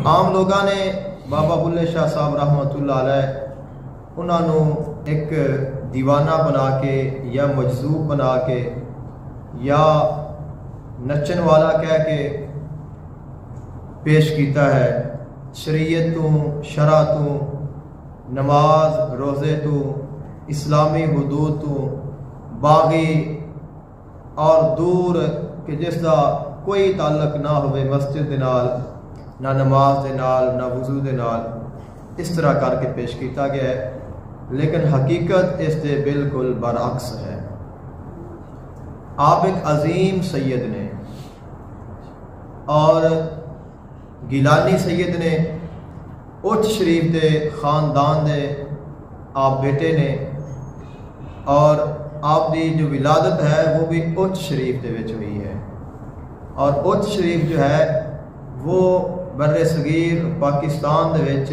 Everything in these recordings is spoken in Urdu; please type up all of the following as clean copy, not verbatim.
عام لوگوں نے بابا بلے شاہ صاحب رحمۃ اللہ علیہ انہوں ایک دیوانہ بنا کے یا مجذوب بنا کے یا نچن والا کہہ کے پیش کیتا ہے. شریعت تو، شرع تو، نماز روزے تو، اسلامی حدود تو باغی اور دور کہ جس کا کوئی تعلق نہ ہوئے مسجد دے نال، نہ نماز دے نال، نہ وضو دے نال، اس طرح کر کے پیش کیتا گیا ہے. لیکن حقیقت اس دے بالکل برعکس ہے. آپ ایک عظیم سید نے اور گیلانی سید نے اچ شریف دے خاندان دے آپ بیٹے نے، اور آپ دی جو ولادت ہے وہ بھی اچ شریف دے وچ ہوئی ہے. اور اچ شریف جو ہے وہ بر صغیر پاکستان دے وچ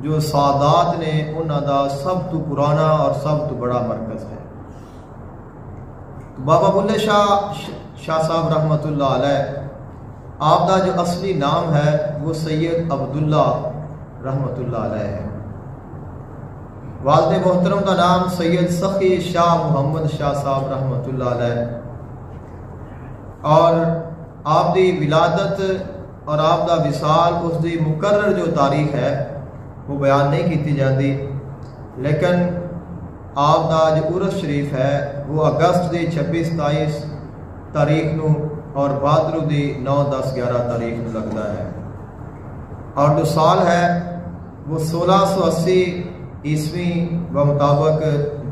جو سادات نے انہاں دا سب تو پرانا اور سب تو بڑا مرکز ہے. بابا بلے شاہ صاحب رحمۃ اللہ علیہ آپ دا جو اصلی نام ہے وہ سید عبداللہ رحمۃ اللہ علیہ ہے. والد محترم کا نام سید سخی شاہ محمد شاہ صاحب رحمۃ اللہ علیہ. اور آپ دی ولادت اور آپ دا وصال اس دی مقرر جو تاریخ ہے وہ بیان نہیں کیتی جاتی، لیکن آپ دا جو عرس شریف ہے وہ اگست دی 26-27 تاریخ نو اور بھادرو دی 9-10-11 تاریخ نو لگتا ہے. اور جو سال ہے وہ 1680 عیسوی و مطابق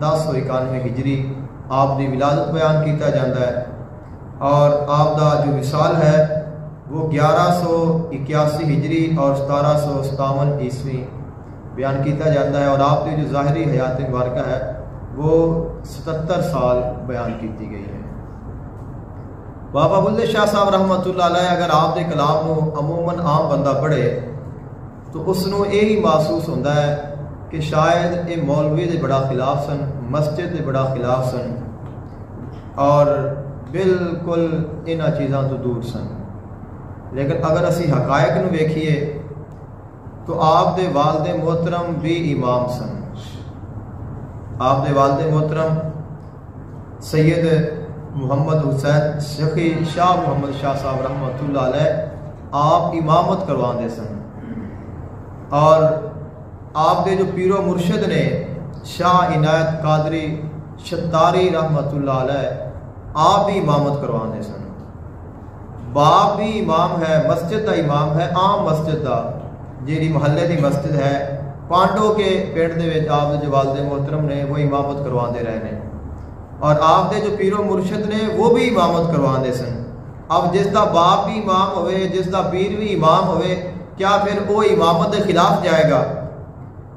1091 ہجری آپ دی ولادت بیان کیتا جاتا ہے. اور آپ دا جو وصال ہے وہ 1181 ہجری اور 1757 عیسوی بیان کیتا جاتا ہے. اور آپ کی جو ظاہری حیات مبارکہ ہے وہ 77 سال بیان کیتی گئی ہے. بابا بلے شاہ صاحب رحمۃ اللہ علیہ اگر آپ دے کلام نو عموماً عام بندہ پڑھے تو اس نو یہی محسوس ہوتا ہے کہ شاید یہ مولوی دے بڑا خلاف سن، مسجد دے بڑا خلاف سن، اور بالکل انہاں چیزاں تو دور سن. لیکن اگر اسی حقائق نو ویکھیے تو آپ دے والد محترم بھی امام سن. آپ دے والد محترم سید محمد حسین سخی شاہ محمد شاہ صاحب رحمۃ اللہ علیہ آپ امامت کرواندے سن. اور آپ دے جو پیر و مرشد نے شاہ عنایت قادری شتاری رحمۃ اللہ علیہ آپ بھی امامت کرواندے سن. باپ بھی امام ہے، مسجد دا امام ہے، عام مسجد دا جیڑی محلے دی مسجد ہے پانڈو کے پنڈ دے وچ آپ دے جو والد محترم نے وہ امامت کرواندے رہے نے. اور آپ دے جو پیر و مرشد نے وہ بھی امامت کرواندے سن. اب جس دا باپ بھی امام ہوئے، جس دا پیر بھی امام ہوئے، کیا پھر وہ امامت دے خلاف جائے گا؟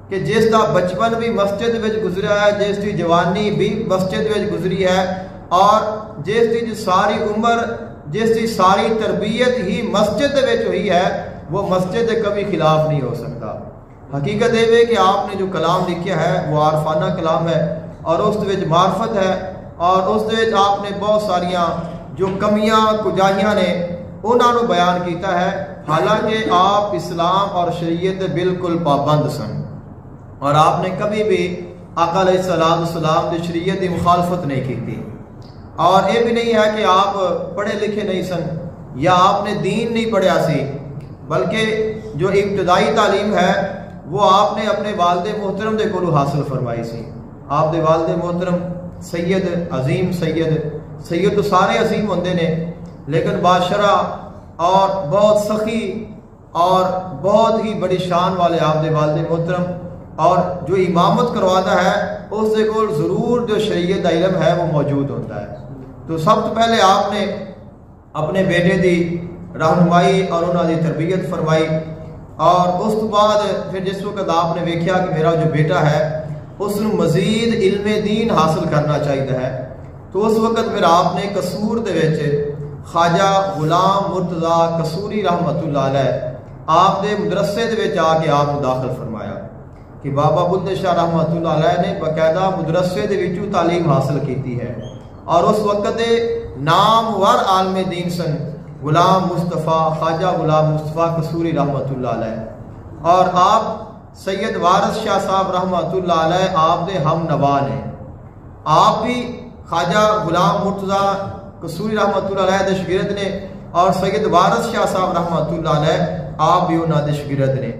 کہ جس دا بچپن بھی مسجد وچ گزرا ہے، جس دی جوانی بھی مسجد وچ گزری ہے، اور جس دی جو ساری عمر، جس دی ساری تربیت ہی مسجد وچ ہوئی ہے، وہ مسجد دے کبھی خلاف نہیں ہو سکتا. حقیقت یہ ہے کہ آپ نے جو کلام لکھا ہے وہ عارفانہ کلام ہے، اور اس وچ معرفت ہے، اور اس وچ آپ نے بہت ساریاں جو کمیاں کوتاہیاں نے انہاں نو بیان کیتا ہے. حالانکہ آپ اسلام اور شریعت دے بالکل پابند سن، اور آپ نے کبھی بھی آقا علیہ السلام دی شریعت دی مخالفت نہیں کی. اور یہ بھی نہیں ہے کہ آپ پڑھے لکھے نہیں سن یا آپ نے دین نہیں پڑھیا سی، بلکہ جو ابتدائی تعلیم ہے وہ آپ نے اپنے والد محترم دے کولوں حاصل فرمائی سی. آپ دے والد محترم سید عظیم سید تو سارے عظیم ہوندے نے، لیکن بادشاہ اور بہت سخی اور بہت ہی بڑی شان والے آپ دے والد محترم، اور جو امامت کرواتا ہے اس دے کول ضرور جو شریعت دا علم ہے وہ موجود ہوتا ہے. تو سب تو پہلے آپ نے اپنے بیٹے دی رہنمائی اور انہوں دی تربیت فرمائی، اور اس تو بعد پھر جس وقت آپ نے دیکھا کہ میرا جو بیٹا ہے اس نے مزید علم دین حاصل کرنا چاہیے ہے، تو اس وقت پھر آپ نے قصور دے وچ خواجہ غلام مرتضیٰ قصوری رحمۃ اللہ علیہ آپ دے مدرسے دے وچ آ کے آپ داخل فرمایا کہ بابا بلے شاہ رحمۃ اللہ علیہ نے باقاعدہ مدرسے دے وچوں تعلیم حاصل کیتی ہے، اور اس وقت دے نامور عالم دین سن. غلام مصطفیٰ خواجہ غلام مصطفیٰ قصوری رحمۃ اللہ علیہ، اور آپ سید وارث شاہ صاحب رحمۃ اللہ علیہ آپ دے ہم نوا نے۔ آپ بھی خواجہ غلام مرتضیٰ قصوری رحمۃ اللہ علیہ دے شاگرد نے، اور سید وارث شاہ صاحب رحمۃ اللہ علیہ آپ بھی انہاں دے شاگرد نے۔